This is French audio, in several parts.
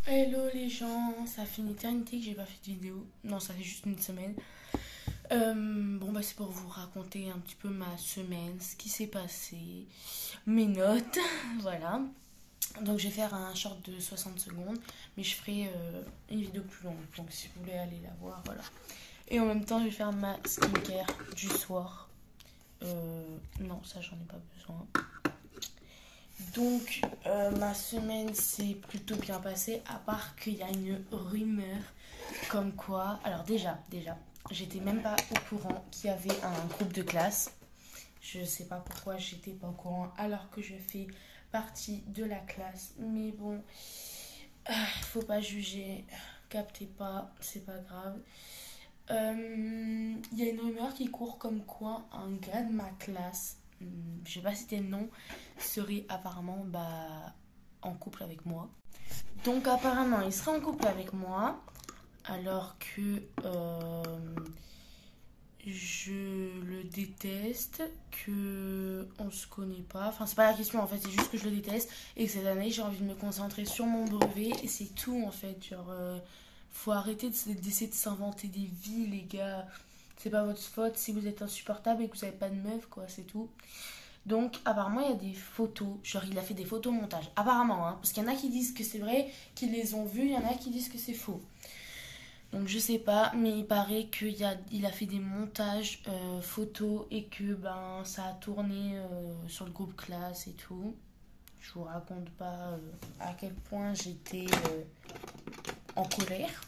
Hello les gens, ça fait une éternité que j'ai pas fait de vidéo. Non, ça fait juste une semaine. Bon bah c'est pour vous raconter un petit peu ma semaine, ce qui s'est passé, mes notes, voilà. Donc je vais faire un short de 60 secondes, mais je ferai une vidéo plus longue. Donc si vous voulez aller la voir, voilà. Et en même temps je vais faire ma skincare du soir. Non, ça j'en ai pas besoin. Donc, ma semaine s'est plutôt bien passée, à part qu'il y a une rumeur comme quoi. Alors, déjà, j'étais même pas au courant qu'il y avait un groupe de classe. Je sais pas pourquoi j'étais pas au courant alors que je fais partie de la classe. Mais bon, faut pas juger, captez pas, c'est pas grave. Il y a une rumeur qui court comme quoi un gars de ma classe, je vais pas citer le nom, serait apparemment en couple avec moi. Donc apparemment il serait en couple avec moi alors que je le déteste, que on se connaît pas. Enfin c'est pas la question en fait, c'est juste que je le déteste et que cette année j'ai envie de me concentrer sur mon brevet et c'est tout en fait. Genre faut arrêter d'essayer de s'inventer des vies les gars. C'est pas votre faute si vous êtes insupportable et que vous avez pas de meuf quoi, c'est tout. Donc apparemment il y a des photos, genre il a fait des photos montage. Apparemment, hein, parce qu'il y en a qui disent que c'est vrai, qu'ils les ont vues, il y en a qui disent que c'est faux. Donc je sais pas, mais il paraît il a fait des montages photos et que ça a tourné sur le groupe classe et tout. Je vous raconte pas à quel point j'étais en colère.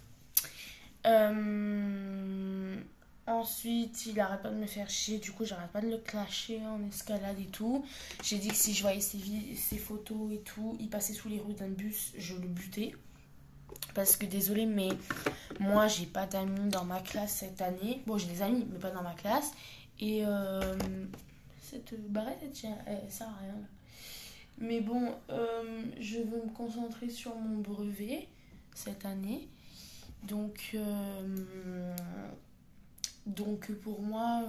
Euh, Ensuite, il arrête pas de me faire chier, du coup, j'arrête pas de le clasher en escalade et tout. J'ai dit que si je voyais ses photos et tout, il passait sous les roues d'un bus, je le butais. Parce que désolé, mais moi, j'ai pas d'amis dans ma classe cette année. Bon, j'ai des amis, mais pas dans ma classe. Et cette barrette, elle sert à rien. Là. Mais bon, je veux me concentrer sur mon brevet cette année. Donc, donc pour moi,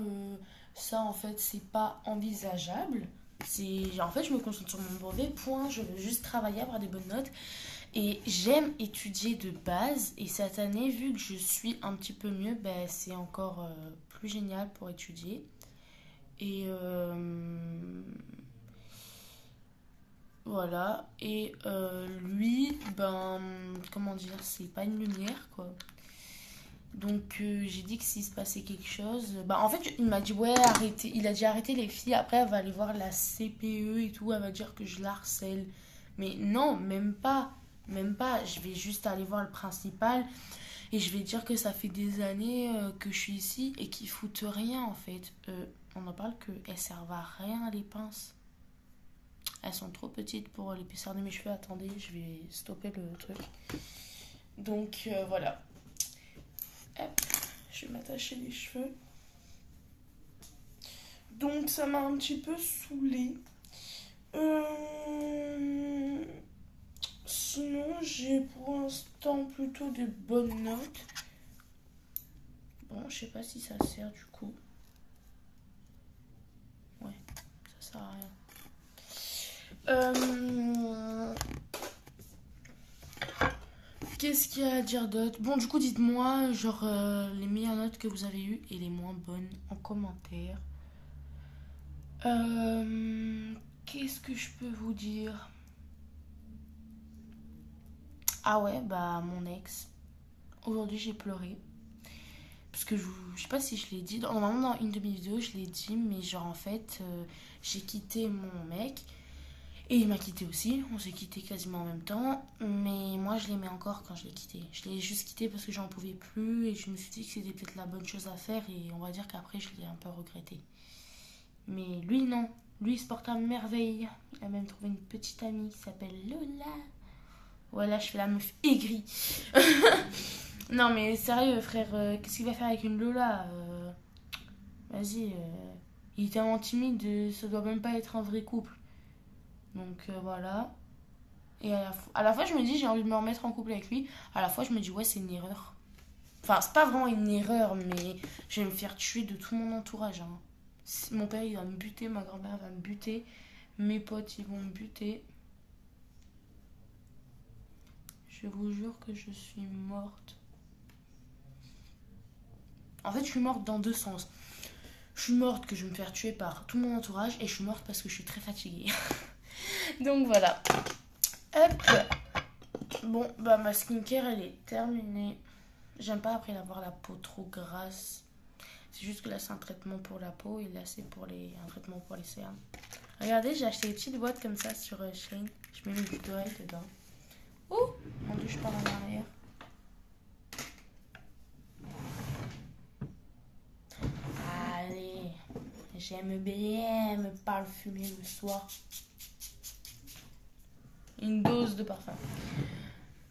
ça en fait, c'est pas envisageable. En fait, je me concentre sur mon brevet, point. Je veux juste travailler, avoir des bonnes notes. Et j'aime étudier de base. Et cette année, vu que je suis un petit peu mieux, c'est encore plus génial pour étudier. Et voilà. Et lui, comment dire, c'est pas une lumière, quoi. Donc j'ai dit que s'il se passait quelque chose, en fait il m'a dit ouais arrêtez, il a dit arrêtez les filles, après elle va aller voir la CPE et tout, elle va dire que je la harcèle. Mais non, même pas, je vais juste aller voir le principal et je vais dire que ça fait des années que je suis ici et qu'ils foutent rien en fait. On en parle qu'elles servent à rien les pinces. Elles sont trop petites pour l'épaisseur de mes cheveux, attendez, je vais stopper le truc. Donc voilà. Hop. Je vais m'attacher les cheveux. Donc ça m'a un petit peu saoulée. Sinon, j'ai pour l'instant plutôt de bonnes notes. Bon, je sais pas si ça sert du coup. Ouais, ça sert à rien. Qu'est-ce qu'il y a à dire d'autre? Bon, du coup, dites-moi, genre, les meilleures notes que vous avez eues et les moins bonnes en commentaire. Qu'est-ce que je peux vous dire? Ah ouais, mon ex. Aujourd'hui, j'ai pleuré. Parce que je sais pas si je l'ai dit. Normalement, dans une de mes vidéos, je l'ai dit. Mais genre, en fait, j'ai quitté mon mec. Et il m'a quitté aussi. On s'est quitté quasiment en même temps. Mais moi, je l'aimais encore quand je l'ai quitté. Je l'ai juste quitté parce que j'en pouvais plus. Et je me suis dit que c'était peut-être la bonne chose à faire. Et on va dire qu'après, je l'ai un peu regretté. Mais lui, non. Lui, il se porte à merveille. Il a même trouvé une petite amie qui s'appelle Lola. Voilà, je fais la meuf aigrie. Non, mais sérieux, frère, qu'est-ce qu'il va faire avec une Lola Vas-y, il est tellement timide, ça doit même pas être un vrai couple. Donc voilà. Et à la fois, je me dis, j'ai envie de me remettre en couple avec lui. À la fois, je me dis, ouais, c'est une erreur. Enfin, c'est pas vraiment une erreur, mais je vais me faire tuer de tout mon entourage. Hein. Mon père, il va me buter, ma grand-mère va me buter, mes potes, ils vont me buter. Je vous jure que je suis morte. En fait, je suis morte dans deux sens. Je suis morte que je vais me faire tuer par tout mon entourage et je suis morte parce que je suis très fatiguée. Donc voilà. Hop. Bon, bah ma skincare elle est terminée. J'aime pas après avoir la peau trop grasse. C'est juste que là c'est un traitement pour la peau et là c'est pour un traitement pour les cernes. Regardez, j'ai acheté des petites boîtes comme ça sur Shein. Je mets mes gouttes d'oreilles dedans. Ouh, mon dieu, je pars en arrière. Allez, j'aime bien me parfumer le soir. Une dose de parfum.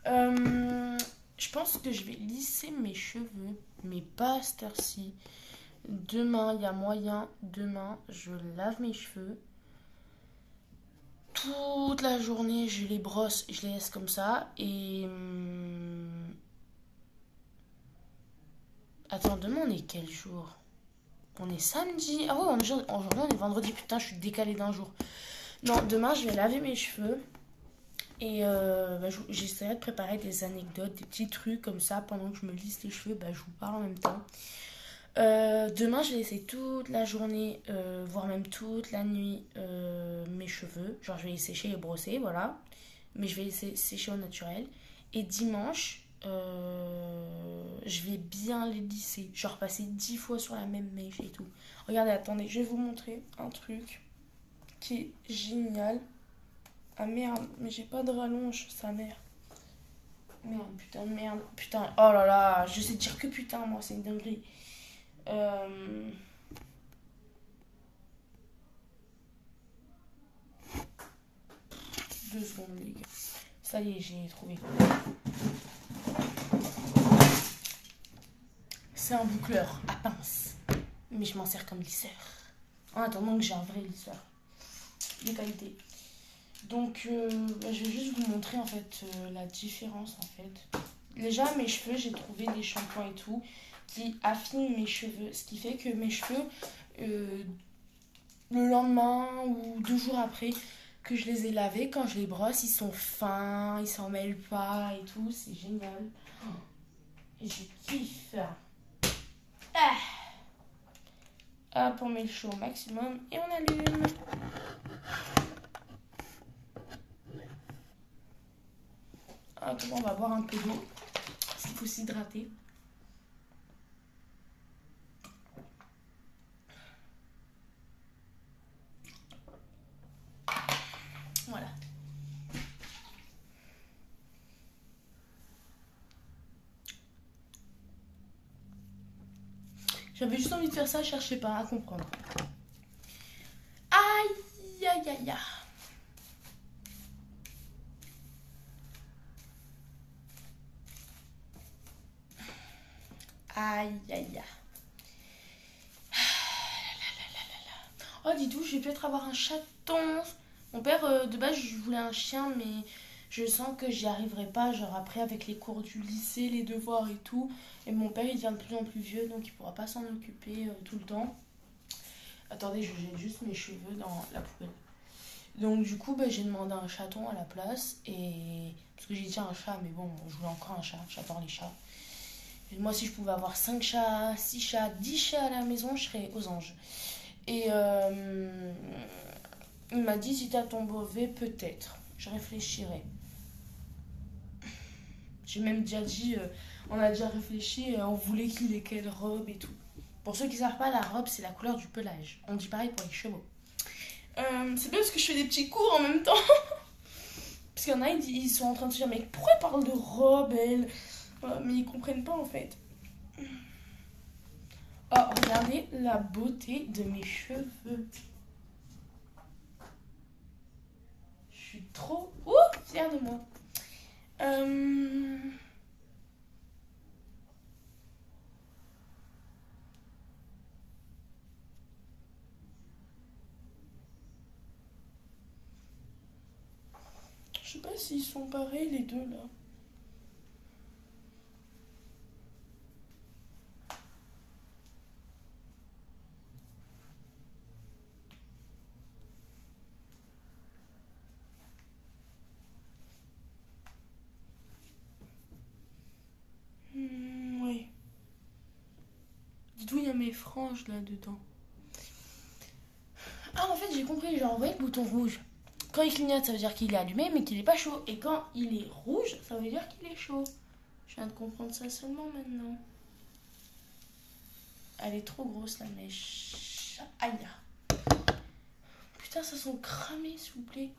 Je pense que je vais lisser mes cheveux, mais pas à cette heure-ci. Demain, il y a moyen. Demain, je lave mes cheveux. Toute la journée, je les brosse, je les laisse comme ça. Et... Attends, demain, on est quel jour? On est samedi. Ah ouais, aujourd'hui, on est vendredi. Putain, je suis décalée d'un jour. Non, demain, je vais laver mes cheveux. Et j'essaierai de préparer des anecdotes, des petits trucs comme ça. Pendant que je me lisse les cheveux, je vous parle en même temps. Demain, je vais laisser toute la journée, voire même toute la nuit, mes cheveux. Genre, je vais les sécher et brosser, voilà. Mais je vais les sécher au naturel. Et dimanche, je vais bien les lisser. Genre, passer 10 fois sur la même mèche et tout. Regardez, attendez, je vais vous montrer un truc qui est génial. Ah merde, mais j'ai pas de rallonge, sa mère. Merde, putain, merde, putain. Oh là là, je sais dire que putain, moi, c'est une dinguerie. 2 secondes, les gars. Ça y est, j'ai trouvé. C'est un boucleur à pince. Mais je m'en sers comme lisseur. En attendant que j'ai un vrai lisseur. De qualité. Donc, je vais juste vous montrer en fait la différence en fait. Déjà, mes cheveux, j'ai trouvé des shampoings et tout qui affinent mes cheveux. Ce qui fait que mes cheveux, le lendemain ou 2 jours après que je les ai lavés, quand je les brosse, ils sont fins, ils s'en mêlent pas et tout. C'est génial. Et je kiffe. Ah. Hop, on met le chaud au maximum et on allume. Hop, on va boire un peu d'eau. Il faut s'hydrater. Voilà. J'avais juste envie de faire ça, cherchez pas à comprendre. Aïe, aïe, aïe, aïe. Aïe, aïe, aïe. Oh, dis donc, je vais peut-être avoir un chaton. Mon père, de base, je voulais un chien, mais je sens que j'y arriverai pas. Genre, après, avec les cours du lycée, les devoirs et tout. Et mon père, il devient de plus en plus vieux, donc il pourra pas s'en occuper tout le temps. Attendez, je jette juste mes cheveux dans la poubelle. Donc, du coup, j'ai demandé un chaton à la place. Et... Parce que j'ai dit un chat, mais bon, je voulais encore un chat. J'adore les chats. Et moi, si je pouvais avoir 5 chats, 6 chats, 10 chats à la maison, je serais aux anges. Et il m'a dit, si t'as ton brevet, peut-être. Je réfléchirai. J'ai même déjà dit, on a déjà réfléchi, on voulait qu'il ait quelle robe et tout. Pour ceux qui ne savent pas, la robe, c'est la couleur du pelage. On dit pareil pour les chevaux. C'est bien parce que je fais des petits cours en même temps. Parce qu'il y en a, ils sont en train de se dire, mais pourquoi elle parle de robe, elle? Mais ils comprennent pas en fait. Oh, regardez la beauté de mes cheveux. Je suis trop fière de moi. Je sais pas s'ils sont pareils les deux là. franges là-dedans. Ah, en fait, j'ai compris. Genre, vous voyez le bouton rouge. Quand il clignote, ça veut dire qu'il est allumé, mais qu'il est pas chaud. Et quand il est rouge, ça veut dire qu'il est chaud. Je viens de comprendre ça seulement maintenant. Elle est trop grosse, la mèche. Aïe. Putain, ça sent cramé, s'il vous plaît.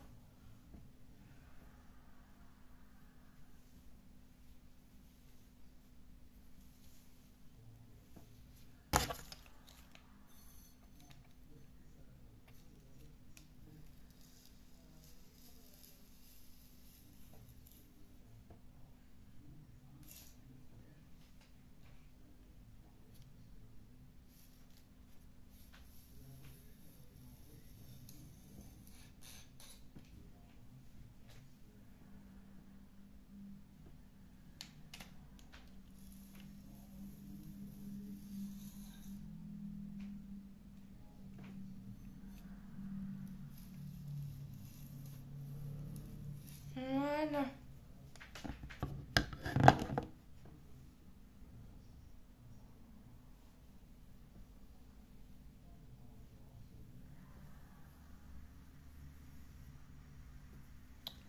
Voilà.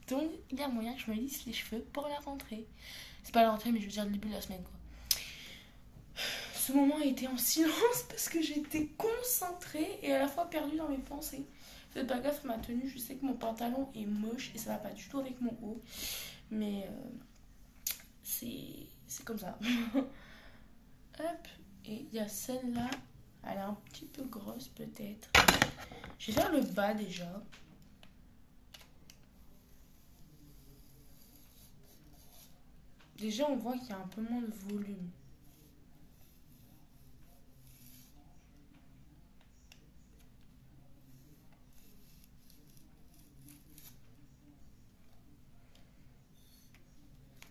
Donc, il y a moyen que je me lisse les cheveux pour la rentrée. C'est pas la rentrée, mais je veux dire le début de la semaine, quoi. Ce moment a été en silence parce que j'étais concentrée et à la fois perdue dans mes pensées. Faites pas gaffe à ma tenue, je sais que mon pantalon est moche et ça va pas du tout avec mon haut. Mais c'est comme ça. Hop, et il y a celle-là, elle est un petit peu grosse peut-être. Je vais faire le bas déjà. Déjà, on voit qu'il y a un peu moins de volume.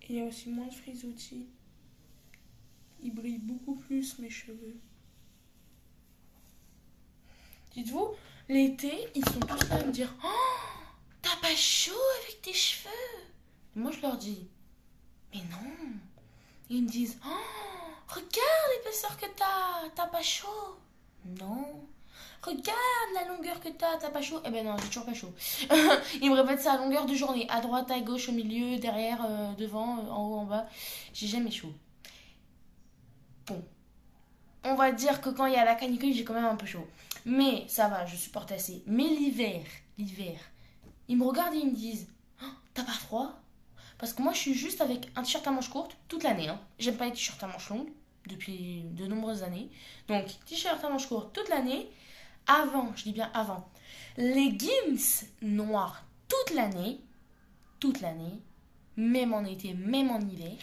Et il y a aussi moins de frisottis. Ils brillent beaucoup plus, mes cheveux. Dites-vous, l'été, ils sont tous là à me dire « Oh, t'as pas chaud avec tes cheveux ?» Et moi, je leur dis « Mais non !» Et ils me disent « Oh, regarde l'épaisseur que t'as pas chaud !» Non. Regarde la longueur que t'as pas chaud. Eh ben non, j'ai toujours pas chaud. Ils me répètent ça à longueur de journée. À droite, à gauche, au milieu, derrière, devant, en haut, en bas. J'ai jamais chaud. Bon. On va dire que quand il y a la canicule, j'ai quand même un peu chaud. Mais ça va, je supporte assez. Mais l'hiver, ils me regardent et ils me disent oh, t'as pas froid? Parce que moi, je suis juste avec un t-shirt à manches courtes toute l'année. Hein. J'aime pas les t-shirts à manches longues depuis de nombreuses années. Donc, t-shirt à manches courtes toute l'année. Avant, je dis bien avant, leggings noirs toute l'année, même en été, même en hiver.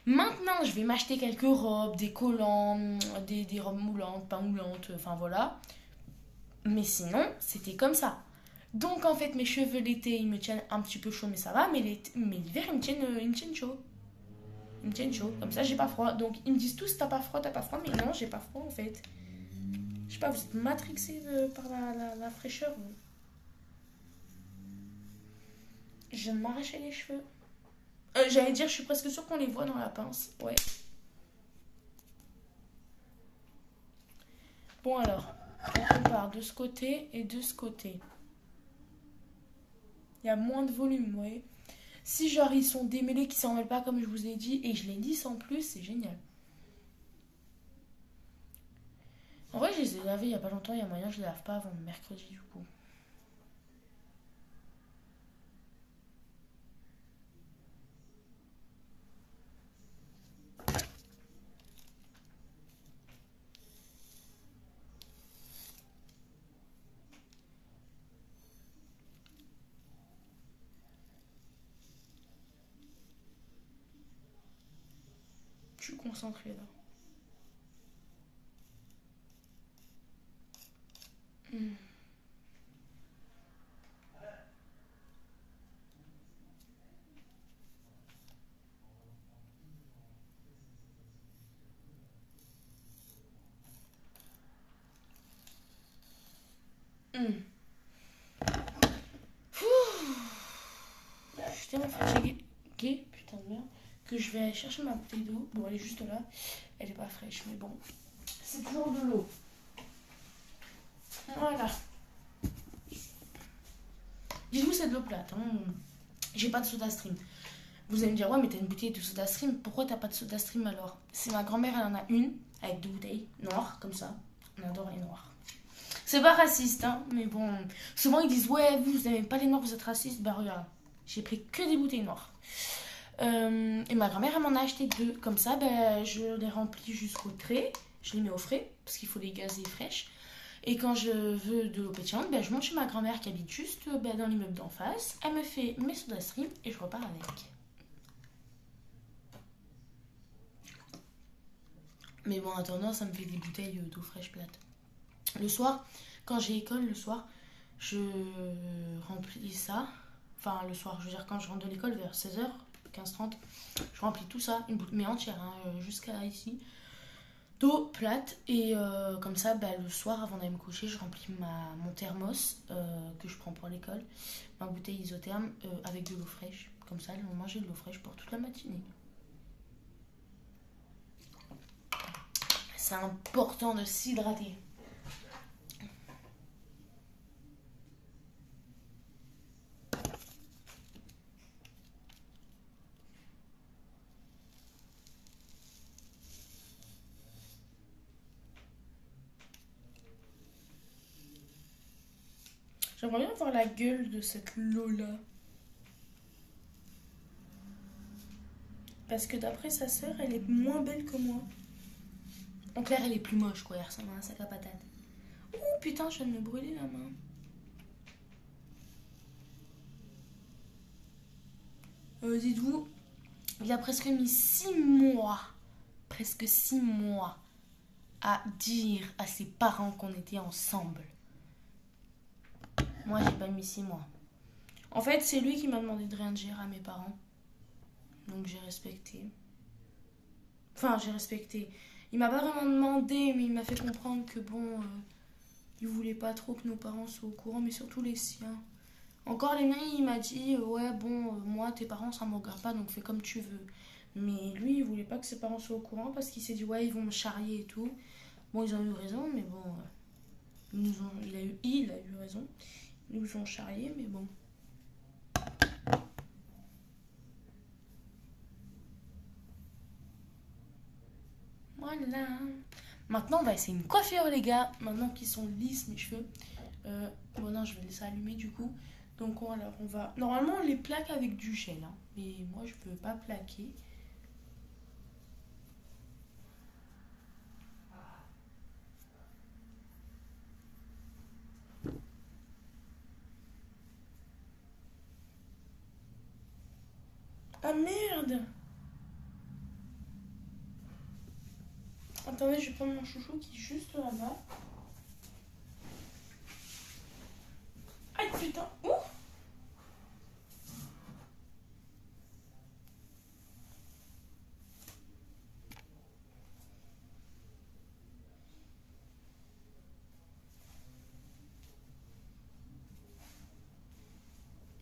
Maintenant, je vais m'acheter quelques robes, des collants, des robes moulantes, pas moulantes, enfin voilà. Mais sinon, c'était comme ça. Donc en fait, mes cheveux l'été, ils me tiennent un petit peu chaud, mais ça va. Mais l'hiver, ils me tiennent chaud. Ils me tiennent chaud. Comme ça, j'ai pas froid. Donc ils me disent tous, t'as pas froid. Mais non, j'ai pas froid en fait. Je sais pas, vous êtes matrixés par la fraîcheur. Vous. Je viens de m'arracher les cheveux. J'allais dire, je suis presque sûre qu'on les voit dans la pince. Ouais. Bon alors, on compare de ce côté et de ce côté. Il y a moins de volume, vous voyez. Si genre ils sont démêlés, qui s'en mêlent pas comme je vous ai dit, et je les lisse en plus, c'est génial. En vrai, je les ai lavés il y a pas longtemps, il y a moyen que je les lave pas avant mercredi du coup. Je suis concentrée là. Hmm. Hmm. Je suis tellement fatiguée, putain de merde, que je vais aller chercher ma bouteille d'eau. Bon, elle est juste là. Elle est pas fraîche, mais bon, c'est toujours de l'eau. Voilà. Dites-vous, c'est de l'eau plate. Hein. J'ai pas de soda stream. Vous allez me dire, ouais, mais t'as une bouteille de soda stream. Pourquoi t'as pas de soda stream alors? C'est ma grand-mère, elle en a une, avec 2 bouteilles, noires, comme ça. On adore les noirs. C'est pas raciste, hein, mais bon. Souvent, ils disent, ouais, vous n'aimez pas les noirs, vous êtes raciste. Bah, regarde, j'ai pris que des bouteilles noires. Et ma grand-mère, elle m'en a acheté 2. Comme ça, bah, je les remplis jusqu'au trait. Je les mets au frais, parce qu'il faut les gazer fraîches. Et quand je veux de l'eau pétillante, bah, je monte chez ma grand-mère qui habite juste bah, dans l'immeuble d'en face. Elle me fait mes soda stream et je repars avec. Mais bon, en attendant, ça me fait des bouteilles d'eau fraîche plate. Le soir, quand j'ai école, le soir, je remplis ça. Enfin, le soir, je veux dire, quand je rentre de l'école vers 16h, 15h30, je remplis tout ça, une bouteille, mais entière, hein, jusqu'à ici, d'eau plate. Et comme ça, bah, le soir, avant d'aller me coucher, je remplis mon thermos que je prends pour l'école, ma bouteille isotherme avec de l'eau fraîche. Comme ça, elles vont manger de l'eau fraîche pour toute la matinée. C'est important de s'hydrater. J'aimerais bien voir la gueule de cette Lola. Parce que d'après sa sœur, elle est moins belle que moi. En clair, elle est plus moche, quoi. Elle ressemble à un sac à patates. Ouh, putain, je viens de me brûler la main. Dites-vous, il a presque mis 6 mois, presque 6 mois, à dire à ses parents qu'on était ensemble. Moi, j'ai pas mis 6 mois. En fait, c'est lui qui m'a demandé de rien dire à mes parents. Donc, j'ai respecté. Enfin, j'ai respecté. Il m'a pas vraiment demandé, mais il m'a fait comprendre que bon, il voulait pas trop que nos parents soient au courant, mais surtout les siens. Encore les miens, il m'a dit, ouais, bon, moi, tes parents, ça me regarde pas, donc fais comme tu veux. Mais lui, il voulait pas que ses parents soient au courant parce qu'il s'est dit, ouais, ils vont me charrier et tout. Bon, ils ont eu raison, mais bon, il a eu raison. Ils nous ont charriés, mais bon. Voilà. Maintenant, on va essayer une coiffure, les gars. Maintenant qu'ils sont lisses, mes cheveux. Bon, non, je vais laisser allumer du coup. Donc, alors, on va. Normalement, on les plaque avec du gel. Hein. Mais moi, je peux pas plaquer. Ah merde! Attendez, je vais prendre mon chouchou qui est juste là-bas. Aïe putain! Ouh!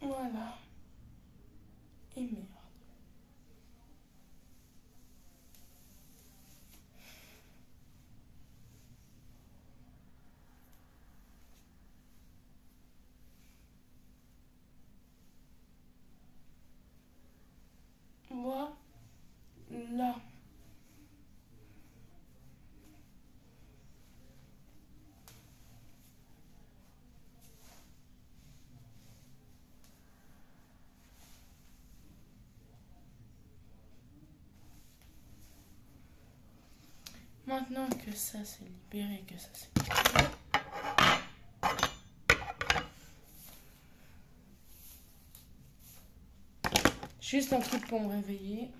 Voilà. Et merde. Voilà. Maintenant que ça c'est libéré, que ça c'est libéré. Juste un truc pour me réveiller.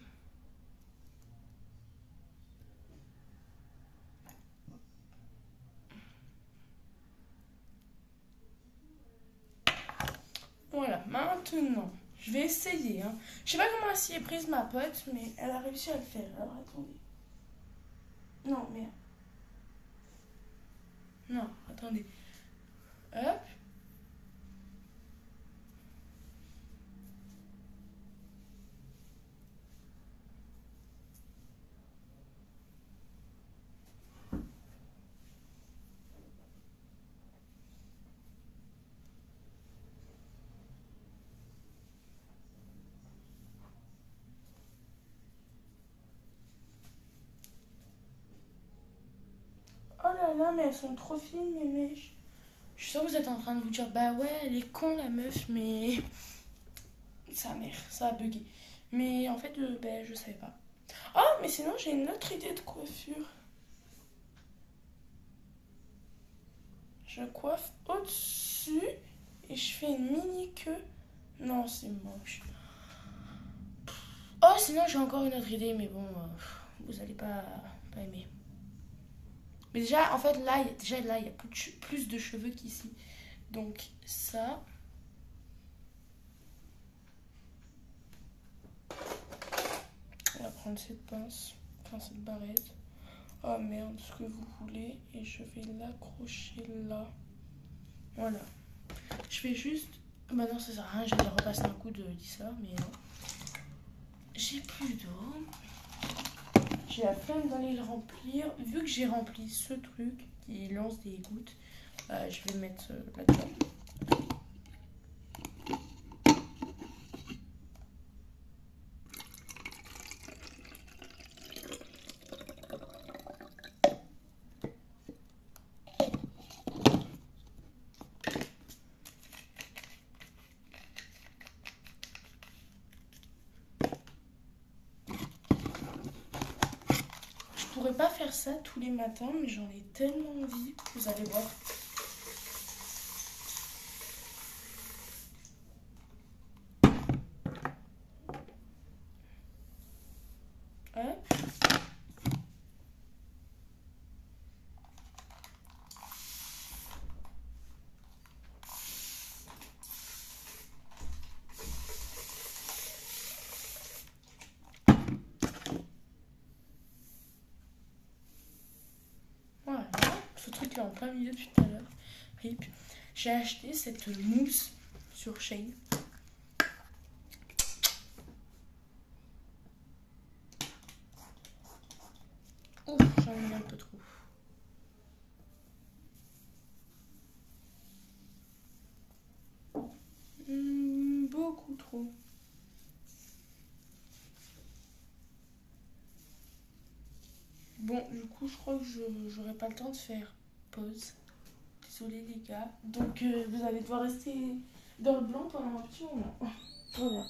Voilà, maintenant, je vais essayer. Hein. Je sais pas comment elle s'y est prise ma pote, mais elle a réussi à le faire. Alors attendez. Non, merde. Non, attendez. Hop. là là, mais elles sont trop fines, mes mèches. Je suis sûre que vous êtes en train de vous dire, bah ouais, elle est con la meuf, mais sa mère, ça a bugué. Mais en fait, ben, je savais pas. Oh, mais sinon, j'ai une autre idée de coiffure. Je coiffe au-dessus et je fais une mini queue. Non, c'est moche. Oh, sinon, j'ai encore une autre idée, mais bon, vous allez pas aimer. Mais déjà, en fait, là, il y a plus de cheveux qu'ici. Donc, ça. On va prendre cette pince, enfin cette barrette. Oh merde, ce que vous voulez. Et je vais l'accrocher là. Voilà. Je fais juste... Bah non, ça sert à rien, je vais repasser un coup de lisseur, mais non. J'ai plus d'eau. J'ai la flemme d'aller le remplir. Vu que j'ai rempli ce truc qui lance des gouttes, je vais mettre là-dedans. Je pourrais pas faire ça tous les matins, mais j'en ai tellement envie, vous allez voir. Hop. Voilà, ce truc là en plein milieu depuis tout à l'heure. Rip. J'ai acheté cette mousse sur Shein. Ouf, j'en ai mis un peu trop. Beaucoup trop. Bon, du coup, je crois que j'aurai pas le temps de faire pause. Désolée les gars. Donc, vous allez devoir rester dans le blanc pendant un petit moment. Voilà.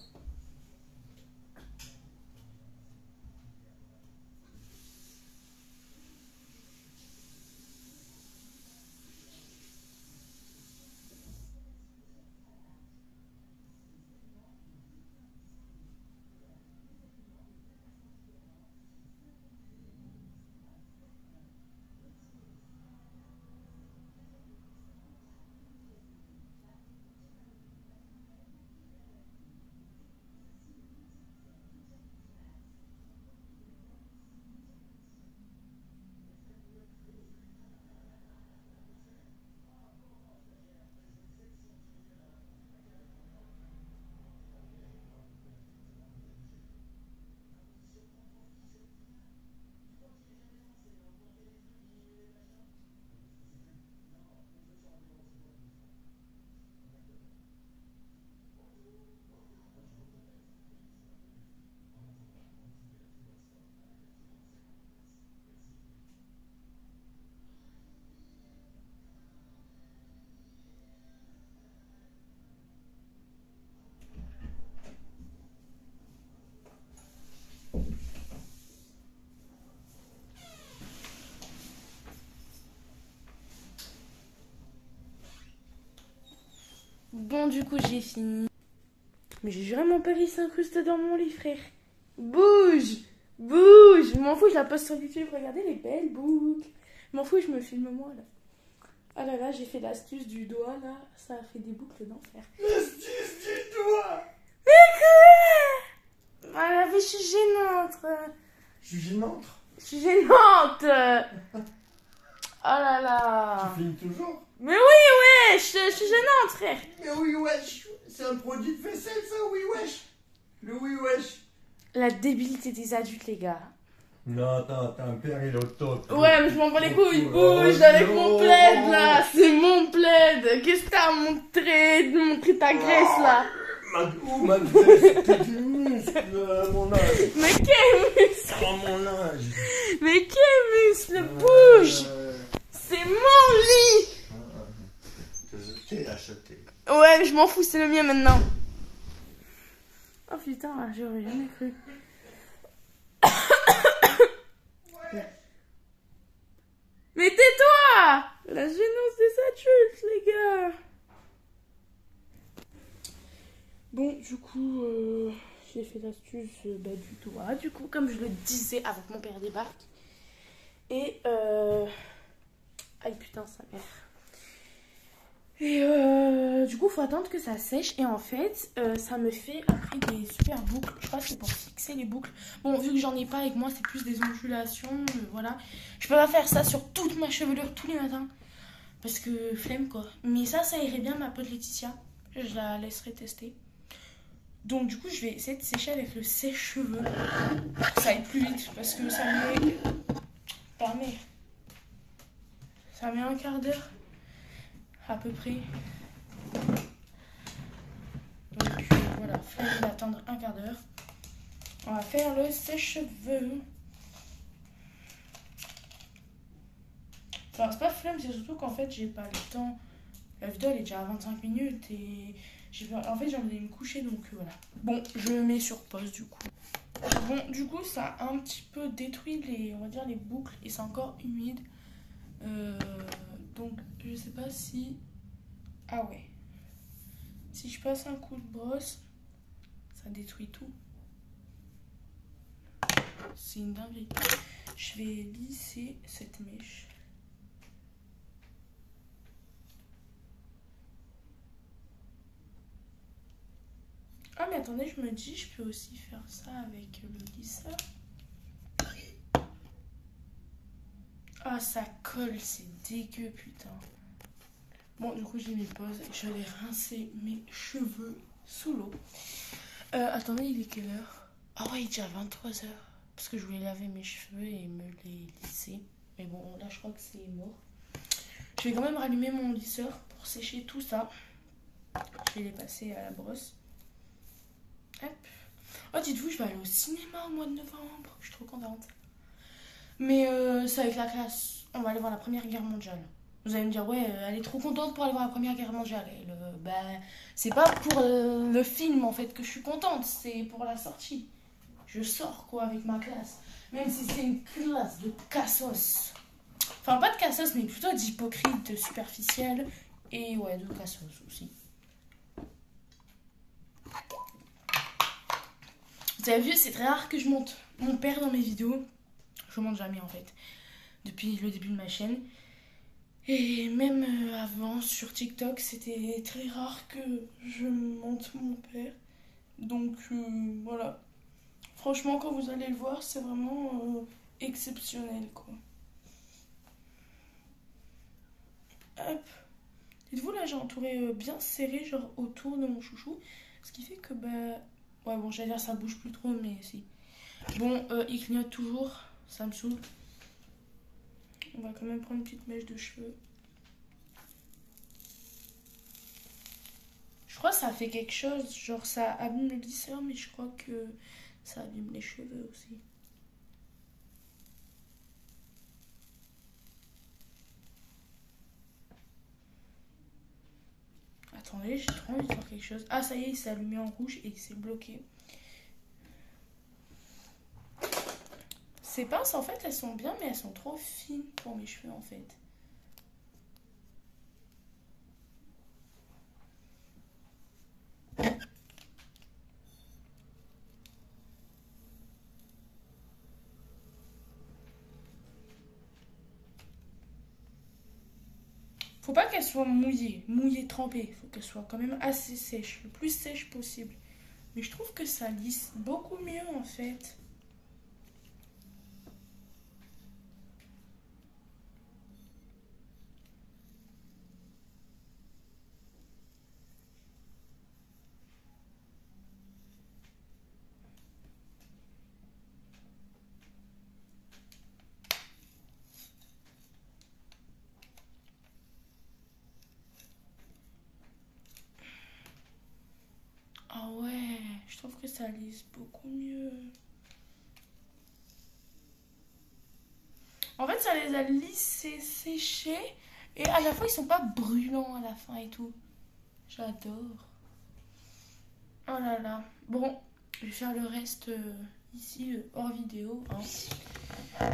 Bon, du coup, j'ai fini. Mais j'ai juré, mon père, il s'incruste dans mon lit, frère. Bouge! Bouge! Je m'en fous, je la poste sur YouTube. Regardez les belles boucles. Je m'en fous, je me filme moi, là. Ah là là, j'ai fait l'astuce du doigt, là. Ça a fait des boucles d'enfer. L'astuce du doigt! Mais quoi? Ah, mais je suis gênante. Je suis gênante. Je suis gênante. Oh là là. Tu finis toujours? Mais oui, ouais, je suis gênante, frère. Mais oui, wesh! C'est un produit de vaisselle, ça, oui, wesh! Le oui, wesh! La débilité des adultes, les gars. Non, attends, un père, il est au top. Ouais, mais je m'en bats les couilles, bouge avec mon plaid, là. C'est mon plaid. Qu'est-ce que t'as montré ta graisse, là? Ma graisse, c'est du muscle à mon âge. Mais quel muscle? À mon âge. Mais quel muscle? Bouge. C'est mon lit. Je t'ai acheté. Ouais, mais je m'en fous, c'est le mien maintenant. Oh putain, j'aurais jamais cru. Mais tais-toi! La gênance des adultes, les gars. Bon, du coup, j'ai fait l'astuce du doigt. Du coup, comme je le disais avant que mon père débarque. Et aïe putain, sa mère. Et du coup, faut attendre que ça sèche. Et en fait, ça me fait après des super boucles. Je crois que c'est pour fixer les boucles. Bon, vu que j'en ai pas avec moi, c'est plus des ondulations. Voilà. Je peux pas faire ça sur toute ma chevelure tous les matins. Parce que flemme quoi. Mais ça irait bien ma pote Laetitia. Je la laisserai tester. Donc du coup, je vais essayer de sécher avec le sèche-cheveux. Ça aille plus vite parce que ça met... Permet. Ça met un quart d'heure. À peu près. Donc voilà, flemme d'attendre un quart d'heure. On va faire le sèche-cheveux. Enfin, c'est pas flemme, c'est surtout qu'en fait, j'ai pas le temps. La vidéo, elle est déjà à 25 minutes et en fait, j'ai envie de me coucher, donc voilà. Bon, je mets sur pause du coup. Bon, du coup, ça a un petit peu détruit on va dire, les boucles et c'est encore humide. Donc, je sais pas si... Ah ouais. Si je passe un coup de brosse, ça détruit tout. C'est une dinguerie. Je vais lisser cette mèche. Ah mais attendez, je me dis, je peux aussi faire ça avec le lisseur. Ah, ça colle, c'est dégueu, putain. Bon, du coup, j'ai mis pause et je vais rincer mes cheveux sous l'eau. Attendez, il est quelle heure? Ah ouais, il est déjà 23h. Parce que je voulais laver mes cheveux et me les lisser. Mais bon, là, je crois que c'est mort. Je vais quand même rallumer mon lisseur pour sécher tout ça. Je vais les passer à la brosse. Hop. Oh, dites-vous, je vais aller au cinéma au mois de novembre. Je suis trop contente. Mais c'est avec la classe. On va aller voir la Première Guerre mondiale. Vous allez me dire, ouais, elle est trop contente pour aller voir la Première Guerre mondiale. Et c'est pas pour le film, en fait, que je suis contente. C'est pour la sortie. Je sors, quoi, avec ma classe. Même si c'est une classe de cassos. Enfin, pas de cassos, mais plutôt d'hypocrite, superficiel. Et ouais, de cassos aussi. Vous avez vu, c'est très rare que je monte mon père dans mes vidéos. Je monte jamais, en fait. Depuis le début de ma chaîne. Et même avant, sur TikTok, c'était très rare que je monte mon père. Donc voilà. Franchement, quand vous allez le voir, c'est vraiment exceptionnel, quoi. Hop. Dites-vous, là, j'ai entouré bien serré, genre autour de mon chouchou. Ce qui fait que, ouais, bon, j'allais dire ça bouge plus trop, mais si. Bon, il clignote toujours. Ça me saoule. On va quand même prendre une petite mèche de cheveux. Je crois que ça fait quelque chose, genre ça abîme le lisseur, mais je crois que ça abîme les cheveux aussi. Attendez, j'ai trop envie de faire quelque chose. Ah, ça y est, il s'est allumé en rouge et il s'est bloqué. Ces pinces, en fait, elles sont bien, mais elles sont trop fines pour mes cheveux, en fait. Faut pas qu'elles soient mouillées, trempées. Faut qu'elles soient quand même assez sèches, le plus sèche possible. Mais je trouve que ça lisse beaucoup mieux, en fait. Ah ouais, je trouve que ça lisse beaucoup mieux. En fait, ça les a lissés, séchés. Et à la fois, ils sont pas brûlants à la fin et tout. J'adore. Oh là là. Bon, je vais faire le reste ici, hors vidéo, hein,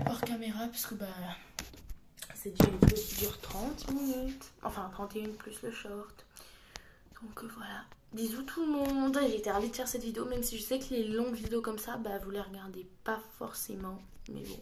hors caméra, parce que bah, c'est déjà une vidéo qui dure 30 minutes. Enfin, 31 plus le short. Donc voilà. Bisous tout le monde. J'ai été ravie de faire cette vidéo, même si je sais que les longues vidéos comme ça, bah, vous les regardez pas forcément. Mais bon.